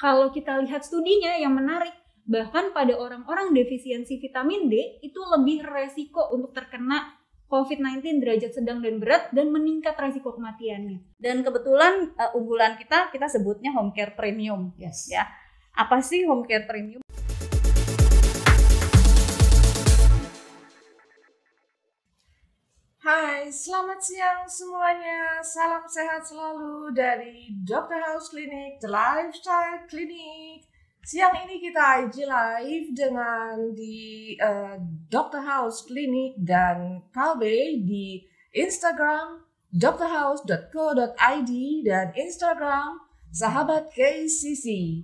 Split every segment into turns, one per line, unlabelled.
kalau kita lihat studinya yang menarik, bahkan pada orang-orang defisiensi vitamin D itu lebih resiko untuk terkena COVID-19 derajat sedang dan berat dan meningkat resiko kematiannya. Dan kebetulan unggulan kita sebutnya home care premium.
Yes.
Ya. Apa sih home care premium?
Hai, selamat siang semuanya. Salam sehat selalu dari Dr. House Clinic, The Lifestyle Clinic. Siang ini kita IG live dengan di Dr. House Clinic dan Kalbe di Instagram drhouse.co.id dan Instagram Sahabat KCC.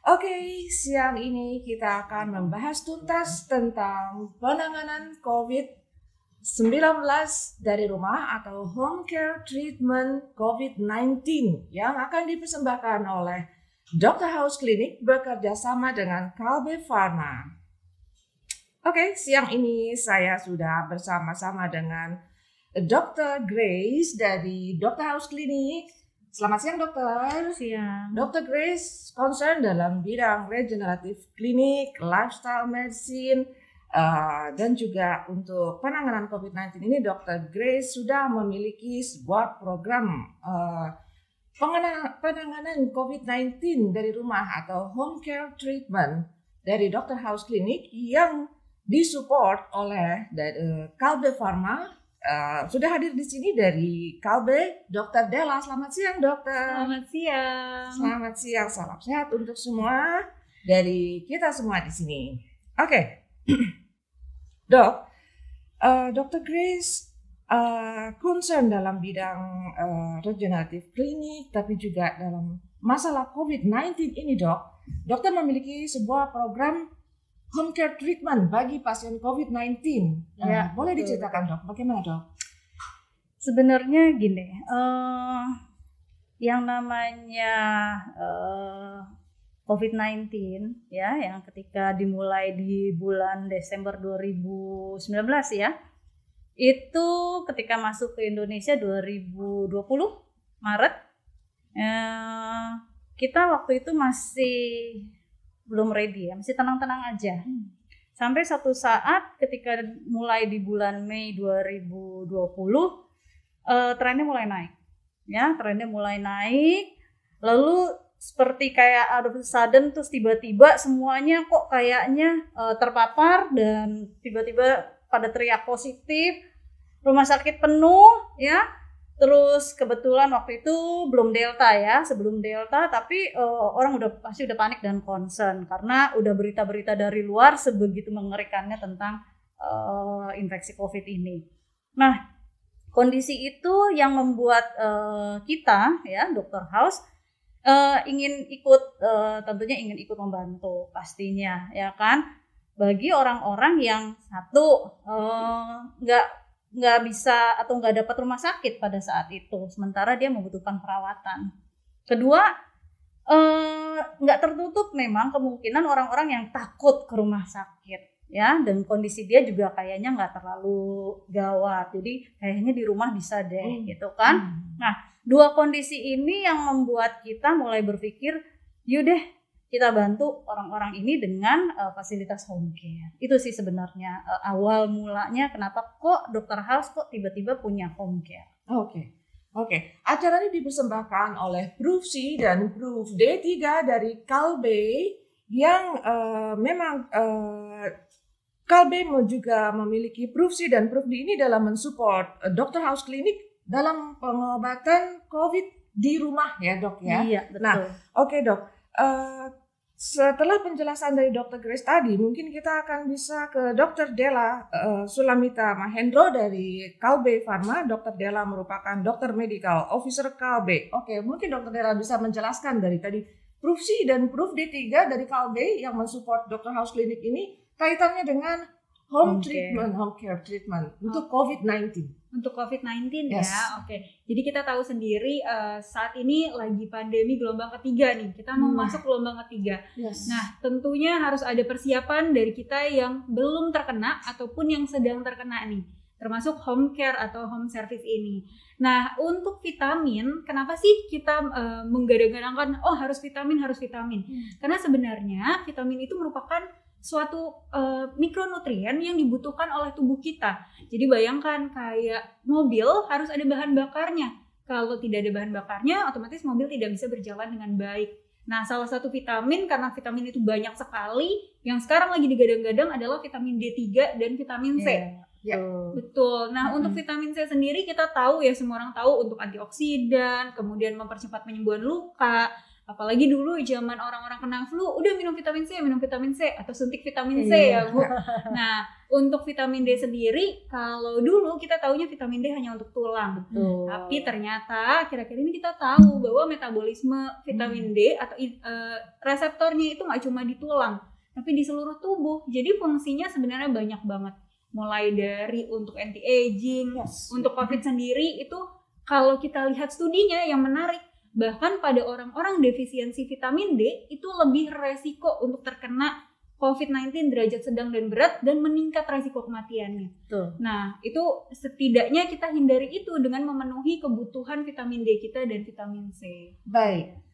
Oke, siang ini kita akan membahas tuntas tentang penanganan COVID-19 dari rumah atau home care treatment COVID-19 yang akan dipersembahkan oleh Dr. House Clinic bekerja sama dengan Kalbe Pharma. Oke, siang ini saya sudah bersama-sama dengan Dr. Grace dari Dr. House Clinic. Selamat siang, dokter.
Siang.
Dr. Grace concern dalam bidang regenerative clinic, lifestyle medicine, dan juga untuk penanganan COVID-19 ini Dr. Grace sudah memiliki sebuah program penanganan COVID-19 dari rumah atau home care treatment dari Dr. House Clinic yang disupport oleh Kalbe Pharma. Sudah hadir di sini dari Kalbe, Dr. Della. Selamat siang, dokter.
Selamat siang.
Selamat siang, salam sehat untuk semua dari kita semua di sini. Oke. Dok, Dr. Grace concern dalam bidang regenerative clinic, tapi juga dalam masalah COVID-19 ini, dok. Dokter memiliki sebuah program home care treatment bagi pasien COVID-19.
Ya,
boleh
betul.
diceritakan, dok? Bagaimana, dok?
Sebenarnya gini, yang namanya COVID-19 ya, yang ketika dimulai di bulan Desember 2019 ya, itu ketika masuk ke Indonesia 2020 Maret, kita waktu itu masih belum ready ya, masih tenang-tenang aja. Sampai satu saat ketika mulai di bulan Mei 2020, trennya mulai naik. Ya, trennya mulai naik. Lalu seperti kayak out of the sudden terus tiba-tiba semuanya kok kayaknya terpapar dan tiba-tiba pada teriak positif. Rumah sakit penuh ya. Terus kebetulan waktu itu belum Delta ya, sebelum Delta, tapi orang pasti udah panik dan concern karena udah berita-berita dari luar sebegitu mengerikannya tentang infeksi COVID ini. Nah, kondisi itu yang membuat kita ya, Dr. House ingin ikut, tentunya ingin ikut membantu pastinya ya kan, bagi orang-orang yang satu nggak bisa atau nggak dapat rumah sakit pada saat itu, sementara dia membutuhkan perawatan. Kedua, nggak tertutup memang kemungkinan orang-orang yang takut ke rumah sakit ya, dan kondisi dia juga kayaknya nggak terlalu gawat, jadi kayaknya di rumah bisa deh gitu kan. Nah, dua kondisi ini yang membuat kita mulai berpikir, yuk deh kita bantu orang-orang ini dengan fasilitas home care. Itu sih sebenarnya awal mulanya kenapa kok Dr. House kok tiba-tiba punya home care.
Oke. Acara ini dipersembahkan oleh Proof C dan Proof D3 dari Kalbe yang memang Kalbe juga memiliki Proof C dan Proof D ini dalam mensupport Dr. House Clinic dalam pengobatan COVID di rumah ya, dok ya.
Iya, betul.
Nah, oke, dok. Setelah penjelasan dari Dr. Grace tadi, mungkin kita akan bisa ke Dr. Della Sulamita Mahendro dari Kalbe Pharma. Dr. Della merupakan Dokter Medical Officer Kalbe. Oke, mungkin Dr. Della bisa menjelaskan dari tadi Proof C dan Proof D3 dari Kalbe yang mensupport Dr. House Clinic ini kaitannya dengan home care treatment untuk COVID-19.
Untuk COVID-19
Yes.
ya, oke. Jadi kita tahu sendiri saat ini lagi pandemi gelombang ketiga nih. Kita mau masuk gelombang ketiga.
Yes.
Nah, tentunya harus ada persiapan dari kita yang belum terkena ataupun yang sedang terkena nih.
termasuk home care atau home service ini. Nah, untuk vitamin, kenapa sih kita menggadang-gadangkan harus vitamin? Karena sebenarnya vitamin itu merupakan suatu mikronutrien yang dibutuhkan oleh tubuh kita. Jadi bayangkan kayak mobil harus ada bahan bakarnya. Kalau tidak ada bahan bakarnya, otomatis mobil tidak bisa berjalan dengan baik. Nah, salah satu vitamin, karena vitamin itu banyak sekali, yang sekarang lagi digadang-gadang adalah vitamin D3 dan vitamin C. Betul. Nah, untuk vitamin C sendiri kita tahu ya, semua orang tahu untuk antioksidan, kemudian mempercepat penyembuhan luka. Apalagi dulu zaman orang-orang kena flu, udah minum vitamin C atau suntik vitamin C ya Bu. Nah, untuk vitamin D sendiri, kalau dulu kita taunya vitamin D hanya untuk tulang. Tapi ternyata kira-kira ini kita tahu bahwa metabolisme vitamin D atau reseptornya itu nggak cuma di tulang, tapi di seluruh tubuh. Jadi fungsinya sebenarnya banyak banget. Mulai dari untuk anti-aging, untuk COVID sendiri itu kalau kita lihat studinya yang menarik, bahkan pada orang-orang defisiensi vitamin D itu lebih resiko untuk terkena COVID-19 derajat sedang dan berat dan meningkat resiko kematiannya. Nah, itu setidaknya kita hindari itu dengan memenuhi kebutuhan vitamin D kita dan vitamin C.
Baik.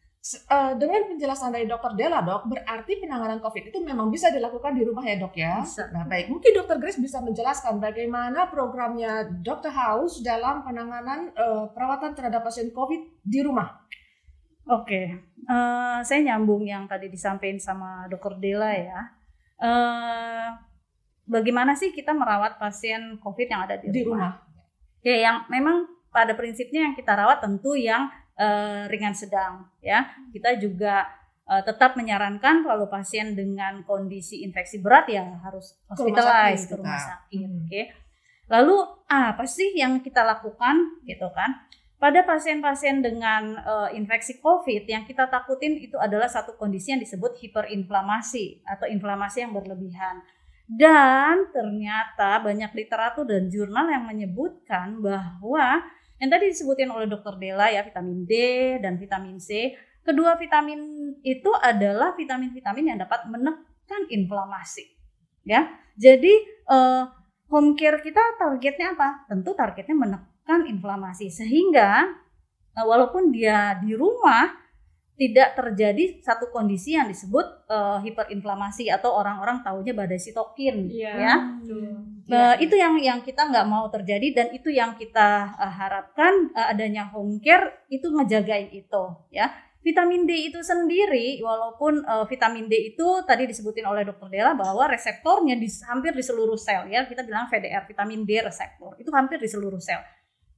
Dengan penjelasan dari Dr. Della, Dok, berarti penanganan COVID itu memang bisa dilakukan di rumah ya, Dok ya?
Bisa.
Nah, baik. Mungkin Dr. Grace bisa menjelaskan bagaimana programnya Dr. House dalam penanganan perawatan terhadap pasien COVID di rumah.
Oke, saya nyambung yang tadi disampaikan sama Dr. Della ya. Bagaimana sih kita merawat pasien COVID yang ada di rumah? Ya, yang memang pada prinsipnya yang kita rawat tentu yang ringan sedang ya. Kita juga tetap menyarankan kalau pasien dengan kondisi infeksi berat ya harus hospitalize ke rumah sakit. Oke. Lalu apa sih yang kita lakukan gitu kan? Pada pasien-pasien dengan infeksi COVID yang kita takutin itu adalah satu kondisi yang disebut hiperinflamasi atau inflamasi yang berlebihan. Dan ternyata banyak literatur dan jurnal yang menyebutkan bahwa yang tadi disebutin oleh Dr. Della ya, vitamin D dan vitamin C. Kedua vitamin itu adalah vitamin-vitamin yang dapat menekan inflamasi. Ya, jadi home care kita targetnya apa? Tentu targetnya menekan inflamasi sehingga walaupun dia di rumah tidak terjadi satu kondisi yang disebut hiperinflamasi atau orang-orang taunya badai sitokin itu yang kita nggak mau terjadi dan itu yang kita harapkan adanya home care itu ngejagain itu ya. Vitamin D itu sendiri walaupun vitamin D itu tadi disebutin oleh Dr. Della bahwa reseptornya hampir di seluruh sel ya, kita bilang VDR vitamin D reseptor itu hampir di seluruh sel.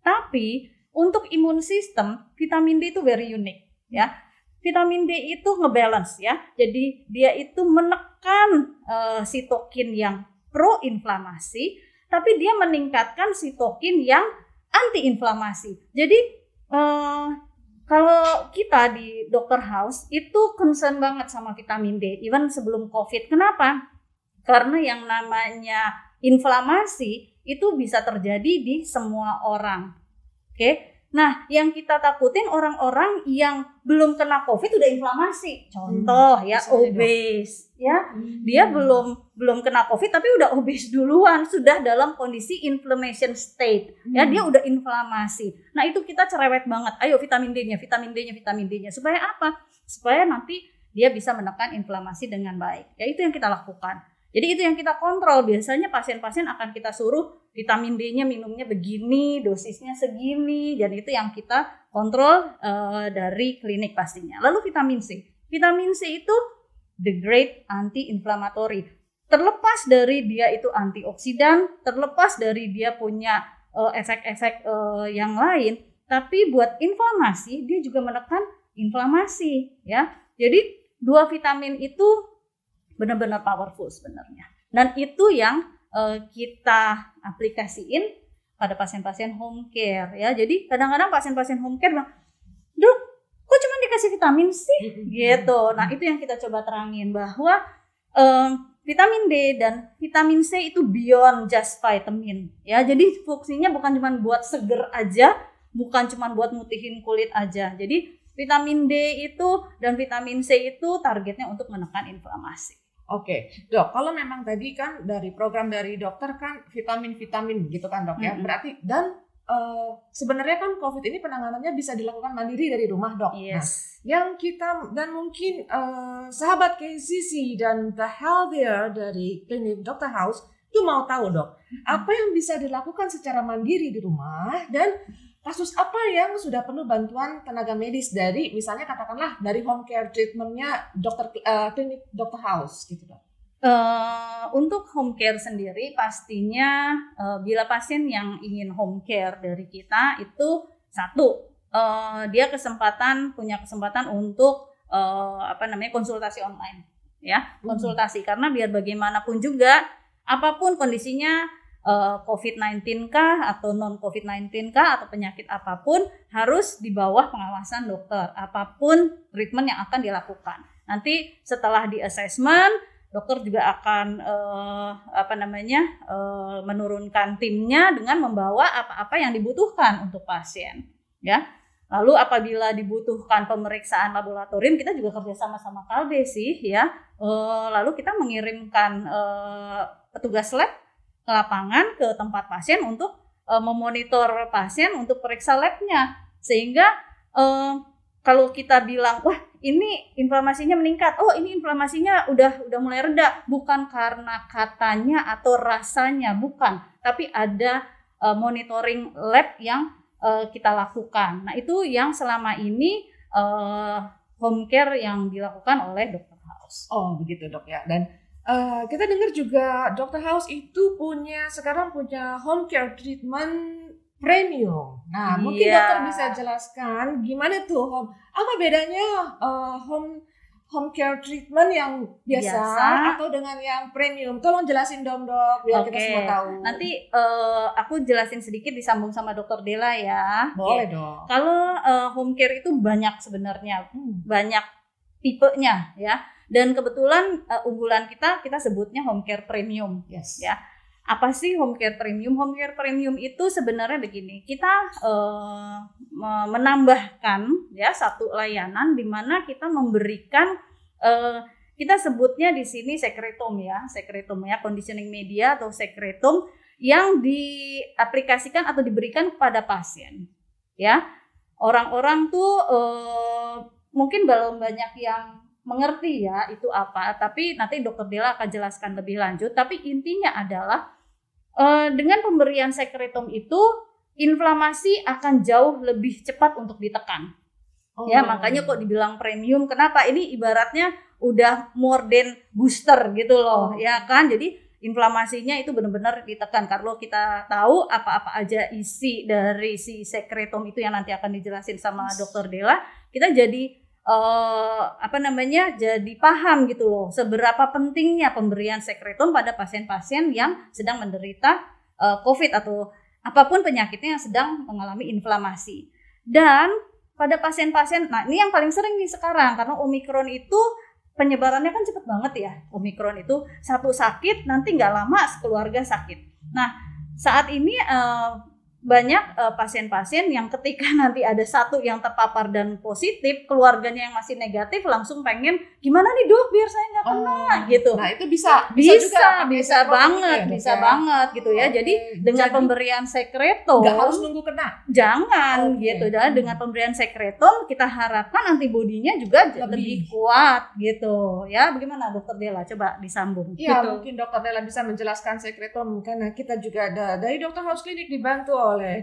Tapi untuk imun sistem vitamin D itu very unique ya. Vitamin D itu ngebalance ya. Jadi dia itu menekan sitokin yang proinflamasi, tapi dia meningkatkan sitokin yang antiinflamasi. Jadi kalau kita di Dr. House itu concern banget sama vitamin D, even sebelum COVID. Kenapa? Karena yang namanya inflamasi itu bisa terjadi di semua orang. Oke? Nah, yang kita takutin orang-orang yang belum kena COVID udah inflamasi. Contoh ya, obes ya. Dia belum kena COVID tapi udah obes duluan, sudah dalam kondisi inflammation state. Ya, dia udah inflamasi. Nah, itu kita cerewet banget. Ayo vitamin D-nya. Supaya apa? Supaya nanti dia bisa menekan inflamasi dengan baik. Ya, itu yang kita lakukan. Jadi itu yang kita kontrol. Biasanya pasien-pasien akan kita suruh vitamin D-nya minumnya begini, dosisnya segini, dan itu yang kita kontrol dari klinik pastinya. Lalu vitamin C. Vitamin C itu the great anti-inflammatory. Terlepas dari dia itu antioksidan, terlepas dari dia punya efek-efek yang lain, tapi buat inflamasi dia juga menekan inflamasi ya. Jadi dua vitamin itu benar-benar powerful sebenarnya. Dan itu yang kita aplikasiin pada pasien-pasien home care ya. Jadi kadang-kadang pasien-pasien home care bilang, "Dok, kok cuma dikasih vitamin C?" gitu. Nah, itu yang kita coba terangin bahwa vitamin D dan vitamin C itu beyond just vitamin ya. Jadi fungsinya bukan cuma buat seger aja, bukan cuma buat mutihin kulit aja. Jadi vitamin D itu dan vitamin C itu targetnya untuk menekan inflamasi.
Oke, Dok, kalau memang tadi kan dari program dari dokter kan vitamin-vitamin gitu kan, Dok, ya. Berarti dan sebenarnya kan COVID ini penanganannya bisa dilakukan mandiri dari rumah, Dok.
Yes.
Nah, yang kita dan mungkin sahabat KCC dan The Healthier dari klinik Dr. House itu mau tahu, Dok, apa yang bisa dilakukan secara mandiri di rumah dan kasus apa yang sudah perlu bantuan tenaga medis dari misalnya katakanlah dari home care treatmentnya klinik Dr. House gitu, Dok.
Untuk home care sendiri pastinya bila pasien yang ingin home care dari kita itu satu dia punya kesempatan untuk konsultasi online ya, konsultasi karena biar bagaimanapun juga apapun kondisinya COVID-19 kah atau non-COVID-19 kah atau penyakit apapun harus di bawah pengawasan dokter apapun treatment yang akan dilakukan. Nanti setelah di assessment dokter juga akan menurunkan timnya dengan membawa apa-apa yang dibutuhkan untuk pasien ya. Lalu apabila dibutuhkan pemeriksaan laboratorium kita juga kerjasama sama Kalbe sih ya. Lalu kita mengirimkan petugas lab ke lapangan ke tempat pasien untuk memonitor pasien untuk periksa labnya sehingga kalau kita bilang wah ini inflamasinya meningkat, oh ini inflamasinya udah mulai reda, bukan karena katanya atau rasanya, bukan, tapi ada monitoring lab yang kita lakukan. Nah itu yang selama ini home care yang dilakukan oleh Dr. House.
Oh begitu, Dok, ya. Dan kita dengar juga Dr. House itu sekarang punya home care treatment premium. Nah, mungkin dokter bisa jelaskan gimana tuh apa bedanya home care treatment yang biasa atau dengan yang premium. Tolong jelasin dong, Dok, biar kita semua tahu.
Nanti aku jelasin sedikit disambung sama Dr. Della ya.
Boleh dong.
Kalau home care itu banyak sebenarnya, banyak tipenya ya. Dan kebetulan unggulan kita sebutnya home care premium.
Yes.
Ya. Apa sih home care premium? Home care premium itu sebenarnya begini, kita menambahkan ya satu layanan di mana kita memberikan kita sebutnya di sini sekretum ya, conditioning media atau sekretum yang diaplikasikan atau diberikan kepada pasien. Ya, orang-orang tuh mungkin belum banyak yang mengerti ya itu apa, tapi nanti Dr. Della akan jelaskan lebih lanjut. Tapi intinya adalah dengan pemberian sekretum itu inflamasi akan jauh lebih cepat untuk ditekan. Ya makanya kok dibilang premium. Kenapa? Ini ibaratnya udah more than booster gitu loh, ya kan? Jadi inflamasinya itu benar-benar ditekan. Kalau kita tahu apa-apa aja isi dari si sekretum itu yang nanti akan dijelasin sama Dr. Della, kita jadi jadi paham gitu loh seberapa pentingnya pemberian sekretum pada pasien-pasien yang sedang menderita COVID atau apapun penyakitnya yang sedang mengalami inflamasi. Dan pada pasien-pasien, nah ini yang paling sering nih sekarang karena Omikron itu penyebarannya kan cepet banget ya. Omikron itu satu sakit nanti nggak lama sekeluarga sakit. Nah saat ini banyak pasien-pasien yang ketika nanti ada satu yang terpapar dan positif, keluarganya yang masih negatif langsung pengen gimana nih dok biar saya nggak kena gitu.
Nah itu bisa
banget gitu ya. Jadi dengan pemberian sekretum
nggak harus nunggu kena.
Jangan gitu. Dan dengan pemberian sekretum kita harapkan antibodinya juga lebih kuat gitu ya. Bagaimana Dokter Della? Coba disambung.
Iya
gitu.
Mungkin Dokter Della bisa menjelaskan sekretum karena kita juga ada dari Dr. House Clinic dibantu oleh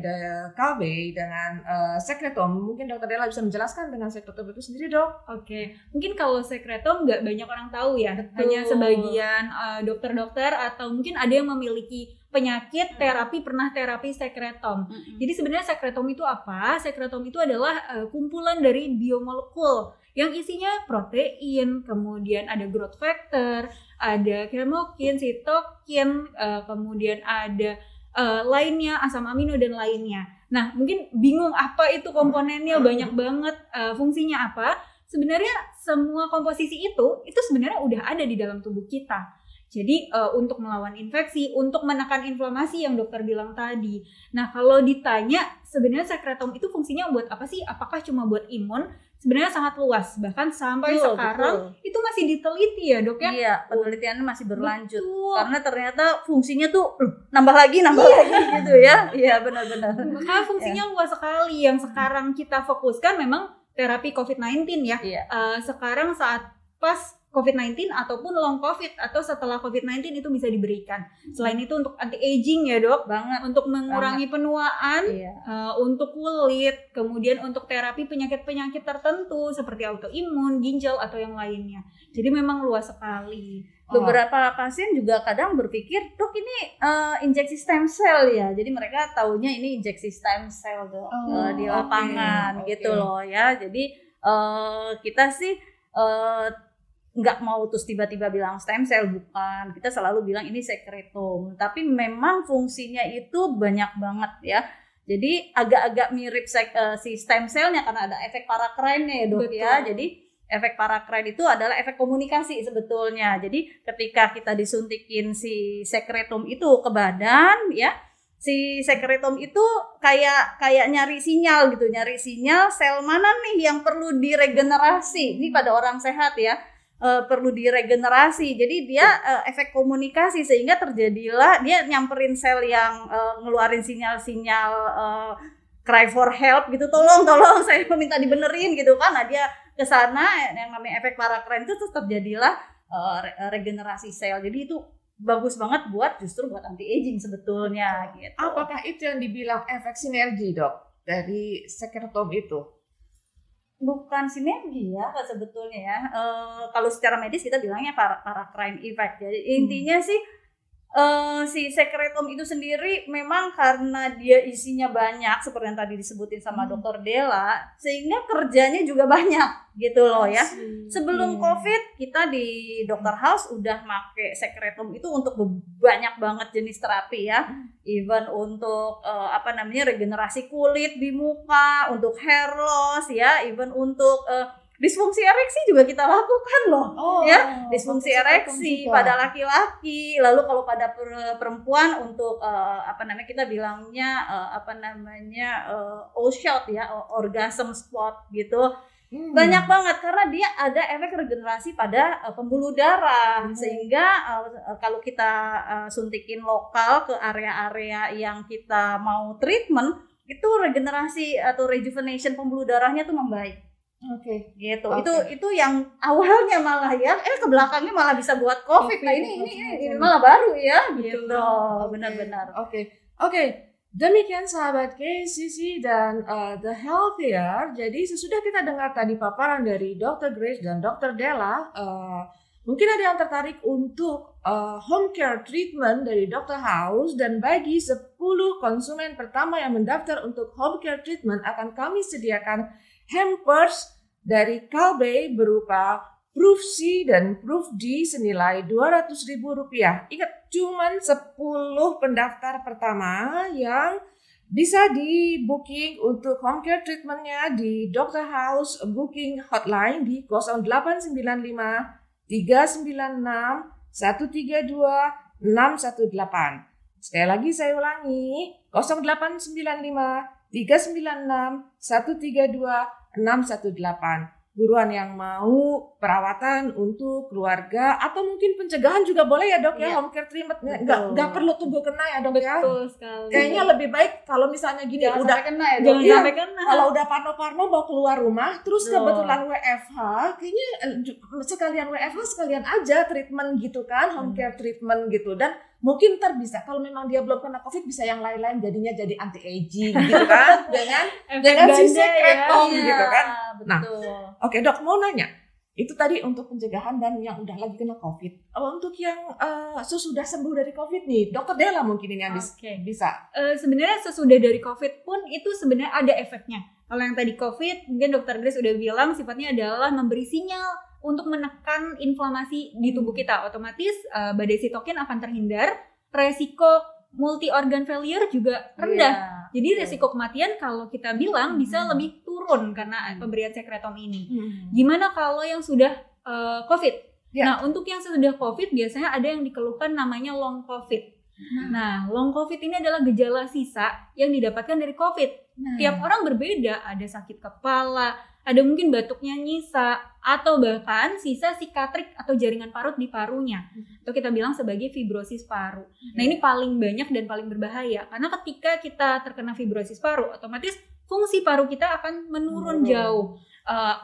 KB dengan sekretum. Mungkin Dr. Della bisa menjelaskan dengan sekretum itu sendiri, Dok.
Oke. Mungkin kalau sekretum nggak banyak orang tahu ya.
Betul.
Hanya sebagian dokter-dokter atau mungkin ada yang memiliki penyakit pernah terapi sekretum. Jadi sebenarnya sekretum itu apa? Sekretum itu adalah kumpulan dari biomolekul yang isinya protein, kemudian ada growth factor, ada chemokin, sitokin, kemudian ada lainnya, asam amino dan lainnya. Nah, mungkin bingung apa itu komponennya, banyak banget fungsinya apa. Sebenarnya semua komposisi itu sebenarnya udah ada di dalam tubuh kita. Jadi untuk melawan infeksi, untuk menekan inflamasi yang dokter bilang tadi. Nah, kalau ditanya sebenarnya sekretum itu fungsinya buat apa sih? Apakah cuma buat imun? sebenarnya sangat luas, bahkan sampai
Betul,
sekarang itu masih diteliti ya dok ya.
Iya, penelitiannya masih berlanjut.
Betul.
Karena ternyata fungsinya tuh nambah lagi gitu ya. Iya, benar-benar.
Karena fungsinya luas sekali. Yang sekarang kita fokuskan memang terapi COVID-19 ya.
Iya.
Sekarang saat pas COVID-19 ataupun long COVID atau setelah COVID-19 itu bisa diberikan. Selain itu untuk anti-aging ya dok,
Banget.
untuk mengurangi penuaan,
Iya.
untuk kulit, kemudian untuk terapi penyakit-penyakit tertentu seperti autoimun, ginjal atau yang lainnya. Jadi memang luas sekali.
Beberapa pasien juga kadang berpikir, dok ini injeksi stem cell ya. Jadi mereka taunya ini injeksi stem cell dok, di lapangan gitu loh ya. Jadi kita sih nggak mau terus tiba-tiba bilang stem cell, bukan. Kita selalu bilang ini sekretom. Tapi memang fungsinya itu banyak banget ya. Jadi agak-agak mirip si stem cellnya karena ada efek paracrine ya dok. Betul. Ya. Jadi efek paracrine itu adalah efek komunikasi sebetulnya. Jadi ketika kita disuntikin si sekretom itu ke badan ya, si sekretom itu kayak nyari sinyal gitu, nyari sinyal sel mana nih yang perlu diregenerasi. Ini pada orang sehat ya. Perlu diregenerasi, jadi dia efek komunikasi sehingga terjadilah dia nyamperin sel yang ngeluarin sinyal-sinyal cry for help gitu, tolong saya minta dibenerin gitu kan. Nah dia kesana yang namanya efek paracrine itu terus terjadilah regenerasi sel. Jadi itu bagus banget justru buat anti aging sebetulnya gitu.
Apakah itu yang dibilang efek sinergi dok dari sekretom itu?
Bukan sinergi ya sebetulnya ya. Kalau secara medis kita bilangnya paracrine effect. Jadi intinya sih si sekretom itu sendiri memang karena dia isinya banyak seperti yang tadi disebutin sama Dr. Della, sehingga kerjanya juga banyak gitu loh ya. Sebelum COVID kita di Dr. House udah make sekretom itu untuk banyak banget jenis terapi ya. Even untuk regenerasi kulit di muka, untuk hair loss ya, even untuk disfungsi ereksi juga kita lakukan loh, ya disfungsi ereksi pada laki-laki, lalu kalau pada perempuan untuk kita bilangnya O-shot ya, orgasm spot gitu. Banyak banget karena dia ada efek regenerasi pada pembuluh darah, sehingga kalau kita suntikin lokal ke area-area yang kita mau treatment, itu regenerasi atau rejuvenation pembuluh darahnya tuh membaik.
Oke.
Gitu. Itu yang awalnya malah ya, ke belakangnya malah bisa buat COVID. Nah ini malah baru ya, gitu. Benar-benar.
Oke. Demikian sahabat KCC dan The Healthier. Jadi sesudah kita dengar tadi paparan dari Dr. Grace dan Dr. Della, mungkin ada yang tertarik untuk home care treatment dari Dr. House, dan bagi 10 konsumen pertama yang mendaftar untuk home care treatment akan kami sediakan hampers dari Kalbe berupa Proof C dan Proof D senilai Rp200.000. Ingat, cuman 10 pendaftar pertama yang bisa di booking untuk home care treatmentnya di Dr. House booking hotline di 0895 396 132 618. Sekali lagi saya ulangi, 0895 396 132 618. Buruan yang mau perawatan untuk keluarga atau mungkin pencegahan juga boleh ya dok ya, home care treatment nggak perlu tunggu kena ya dok ya.
Betul sekali.
Kayaknya lebih baik kalau misalnya gini
jangan
udah
sampai kena ya dok.
Jangan sampai kena.
Kalau udah parno-parno mau keluar rumah terus kebetulan WFH, kayaknya sekalian WFH sekalian aja treatment gitu kan, home care treatment gitu. Dan mungkin ntar bisa kalau memang dia belum kena COVID bisa yang lain-lain jadinya jadi anti aging gitu kan dengan si sekretom gitu kan.
Betul.
Nah, oke dok, mau nanya, itu tadi untuk pencegahan dan yang udah lagi kena COVID. Untuk yang sesudah sembuh dari COVID nih, Dr. Della mungkin ini yang bisa.
Sebenarnya sesudah dari COVID pun itu sebenarnya ada efeknya. Kalau yang tadi COVID, mungkin Dr. Grace udah bilang sifatnya adalah memberi sinyal untuk menekan inflamasi di tubuh kita. Otomatis badai sitokin akan terhindar, resiko multi organ failure juga rendah. Jadi resiko kematian kalau kita bilang bisa lebih turun karena pemberian sekretom ini. Gimana kalau yang sudah COVID? Nah, untuk yang sudah COVID biasanya ada yang dikeluhkan namanya long COVID. Nah, long COVID ini adalah gejala sisa yang didapatkan dari COVID. Tiap orang berbeda, ada sakit kepala, ada mungkin batuknya nyisa, atau bahkan sisa sikatrik atau jaringan parut di parunya, atau kita bilang sebagai fibrosis paru. Nah ini paling banyak dan paling berbahaya, karena ketika kita terkena fibrosis paru, otomatis fungsi paru kita akan menurun jauh.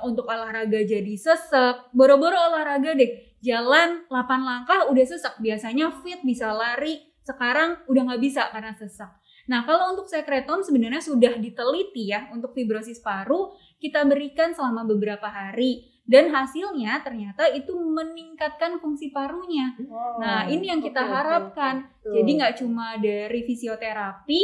Untuk olahraga jadi sesek, boro-boro olahraga deh, jalan 8 langkah udah sesek, biasanya fit bisa lari, sekarang udah nggak bisa karena sesak. Nah kalau untuk sekretom sebenarnya sudah diteliti ya, untuk fibrosis paru kita berikan selama beberapa hari dan hasilnya ternyata itu meningkatkan fungsi parunya. Nah ini yang kita harapkan. Jadi nggak cuma dari fisioterapi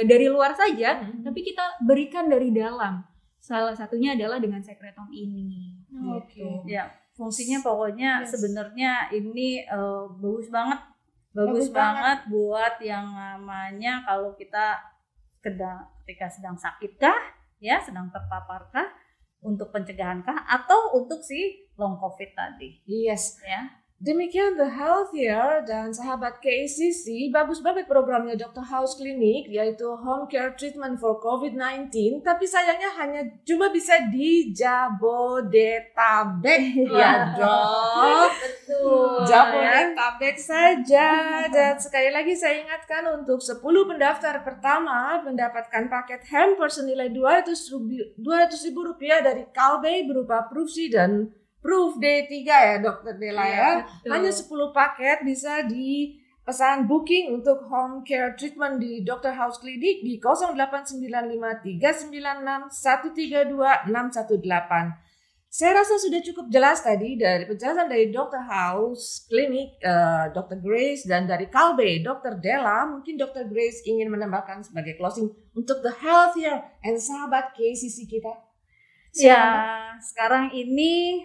dari luar saja, tapi kita berikan dari dalam. Salah satunya adalah dengan sekretom ini.
Gitu. Ya fungsinya pokoknya sebenarnya ini bagus banget buat yang namanya kalau kita ketika sedang sakitkah, ya sedang terpaparkah, untuk pencegahankah, atau untuk si long covid tadi.
Yes.
Ya.
Demikian The Healthier dan sahabat KCC, bagus banget programnya Dr. House Clinic, yaitu Home Care Treatment for COVID-19, tapi sayangnya hanya cuma bisa di Jabodetabek. Ya dok,
Betul.
Jabodetabek saja. Dan sekali lagi saya ingatkan untuk 10 pendaftar pertama mendapatkan paket hampers senilai Rp200.000 dari Kalbe berupa Proof-C dan Proof D3 ya Dr. Della ya. Hanya 10 paket bisa dipesan booking untuk home care treatment di Dr. House Clinic di 0895396132 Saya rasa sudah cukup jelas tadi dari penjelasan dari Dr. House Clinic, Dr. Grace, dan dari Kalbe, Dr. Della. Mungkin Dr. Grace ingin menambahkan sebagai closing untuk The Healthier and sahabat KCC kita.
Ya, sekarang ini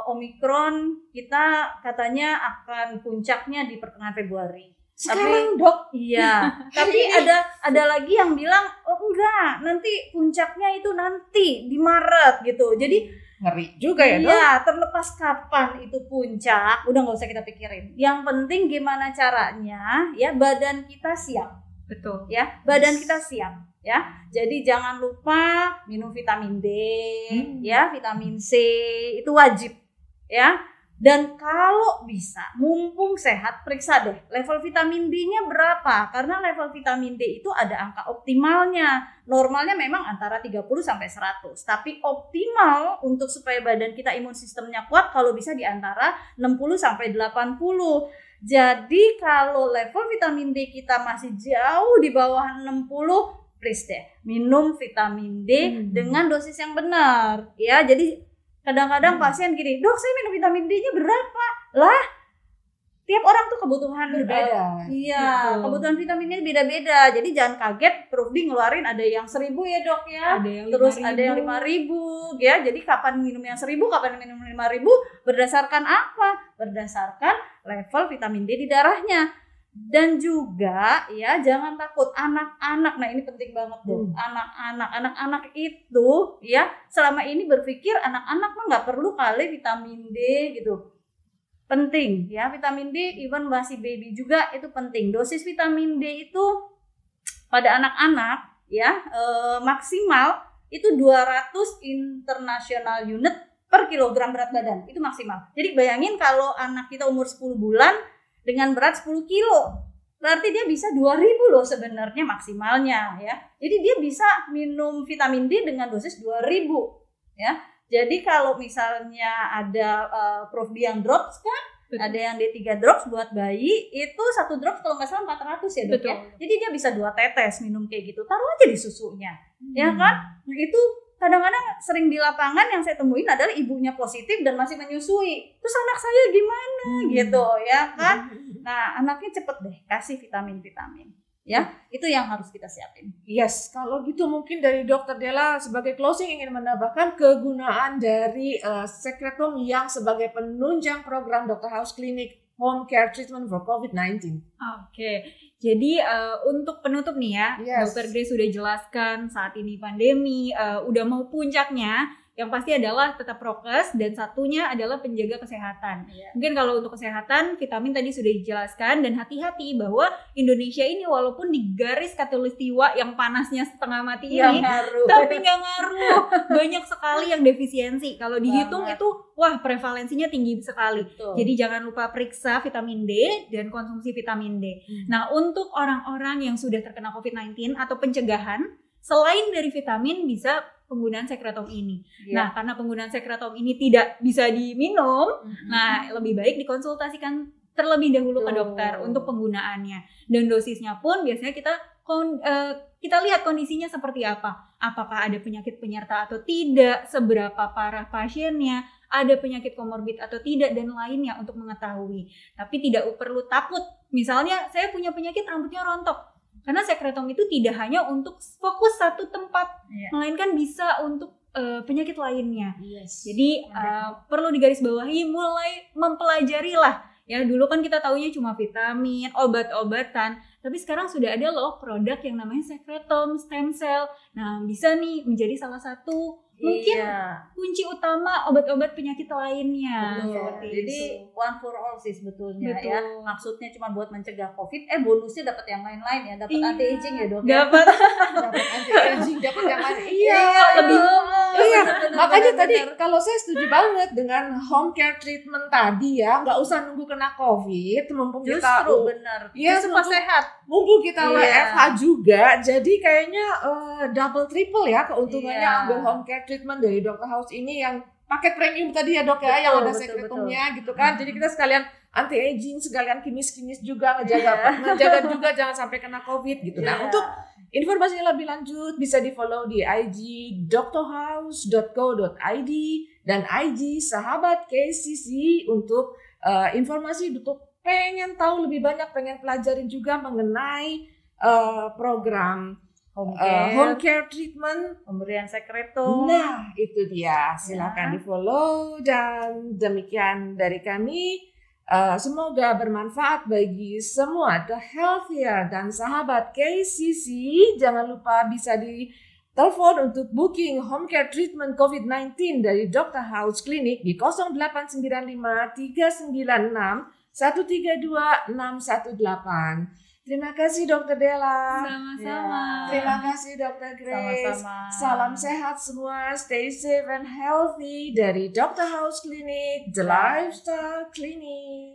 Omikron kita katanya akan puncaknya di pertengahan Februari.
Sekarang dok?
Iya, tapi ada lagi yang bilang, oh enggak, nanti puncaknya itu nanti di Maret gitu. Jadi
ngeri juga ya dok?
Iya, terlepas kapan itu puncak, udah nggak usah kita pikirin. Yang penting gimana caranya, ya badan kita siap.
Betul.
Ya, badan kita siap. Ya, jadi jangan lupa minum vitamin D, ya, vitamin C itu wajib, ya. Dan kalau bisa, mumpung sehat, periksa deh level vitamin D-nya berapa, karena level vitamin D itu ada angka optimalnya. Normalnya memang antara 30 sampai 100, tapi optimal untuk supaya badan kita imun sistemnya kuat kalau bisa di antara 60 sampai 80. Jadi kalau level vitamin D kita masih jauh di bawah 60, please deh, minum vitamin D dengan dosis yang benar. Ya, jadi kadang-kadang pasien gini, dok saya minum vitamin D-nya berapa? Lah, tiap orang tuh kebutuhan
berbeda.
Iya, kebutuhan vitaminnya beda-beda. Jadi jangan kaget, Prof D ngeluarin ada yang 1.000 ya dok ya. Terus ada yang 5.000 ya. Jadi kapan minum yang 1.000, kapan minum 5.000, berdasarkan apa? Berdasarkan level vitamin D di darahnya. Dan juga ya jangan takut anak-anak, nah ini penting banget tuh. Anak-anak itu ya selama ini berpikir anak-anak mah nggak perlu kali vitamin D gitu. Penting ya vitamin D, even masih baby juga itu penting. Dosis vitamin D itu pada anak-anak ya maksimal itu 200 international unit per kilogram berat badan, itu maksimal. Jadi bayangin kalau anak kita umur 10 bulan dengan berat 10 kilo, berarti dia bisa 2.000 loh sebenarnya maksimalnya ya. Jadi dia bisa minum vitamin D dengan dosis 2.000 ya. Jadi kalau misalnya ada Prof D yang drops kan, ada yang D3 drops buat bayi, itu 1 drops kalau nggak salah 400 ya dok ya. Jadi dia bisa 2 tetes minum kayak gitu, taruh aja di susunya, ya kan? Itu kadang-kadang sering di lapangan yang saya temuin adalah ibunya positif dan masih menyusui. Terus anak saya gimana gitu ya kan. Nah anaknya cepet deh kasih vitamin-vitamin. Ya itu yang harus kita siapin.
Yes, kalau gitu mungkin dari Dr. Della sebagai closing ingin menambahkan kegunaan dari sekretom yang sebagai penunjang program Dr. House Clinic Home Care Treatment for COVID-19.
Oke. Jadi untuk penutup nih ya, Dr. Grace sudah jelaskan saat ini pandemi udah mau puncaknya. yang pasti adalah tetap prokes, dan satunya adalah penjaga kesehatan. Mungkin kalau untuk kesehatan, vitamin tadi sudah dijelaskan, dan hati-hati bahwa Indonesia ini walaupun di garis khatulistiwa yang panasnya setengah mati ini, tapi nggak ngaruh. Banyak sekali yang defisiensi. Kalau dihitung itu, wah prevalensinya tinggi sekali.
Betul.
Jadi jangan lupa periksa vitamin D dan konsumsi vitamin D. Nah, untuk orang-orang yang sudah terkena COVID-19 atau pencegahan, selain dari vitamin bisa penggunaan sekretom ini. Nah, karena penggunaan sekretom ini tidak bisa diminum, nah lebih baik dikonsultasikan terlebih dahulu ke dokter untuk penggunaannya. Dan dosisnya pun biasanya kita lihat kondisinya seperti apa. Apakah ada penyakit penyerta atau tidak, seberapa parah pasiennya, ada penyakit komorbid atau tidak, dan lainnya untuk mengetahui. Tapi tidak perlu takut. Misalnya saya punya penyakit rambutnya rontok. Karena sekretom itu tidak hanya untuk fokus satu tempat, melainkan bisa untuk penyakit lainnya. Jadi perlu digarisbawahi, mulai mempelajarilah. Ya, dulu kan kita taunya cuma vitamin, obat-obatan, tapi sekarang sudah ada loh produk yang namanya sekretom, stem cell. Nah, bisa nih menjadi salah satu mungkin kunci utama obat-obat penyakit lainnya.
Jadi one for all sih sebetulnya. Ya. Maksudnya cuma buat mencegah COVID, bonusnya dapat yang lain-lain ya, dapat anti aging ya dok.
Dapat
anti aging, dapat yang lain.
Lebih.
Makanya tadi kalau saya setuju banget dengan home care treatment tadi ya, nggak usah nunggu kena COVID, mumpung kita
benar. Semua sehat.
Mumpung kita WFH juga, jadi kayaknya double triple ya keuntungannya ambil home care treatment dari Dr. House ini yang paket premium tadi ya dok ya, yang ada sekretomnya gitu kan. Jadi kita sekalian anti aging, sekalian kinis-kinis juga, ngejaga juga jangan sampai kena COVID gitu. Nah, untuk informasi lebih lanjut bisa di follow di IG drhouse.co.id dan IG Sahabat KCC untuk informasi untuk pengen tahu lebih banyak, pengen pelajarin juga mengenai program home care treatment,
pemberian sekretom.
Nah, itu dia. Silakan di follow, dan demikian dari kami. Semoga bermanfaat bagi semua The Healthier dan sahabat KCC. Jangan lupa bisa di telepon untuk booking home care treatment COVID-19 dari Dr. House Clinic di 0895 396 132 618. Terima kasih Dr. Della.
Sama-sama.
Terima kasih Dr. Grace.
Sama-sama.
Salam sehat semua. Stay safe and healthy dari Dr. House Clinic, The Lifestyle Clinic.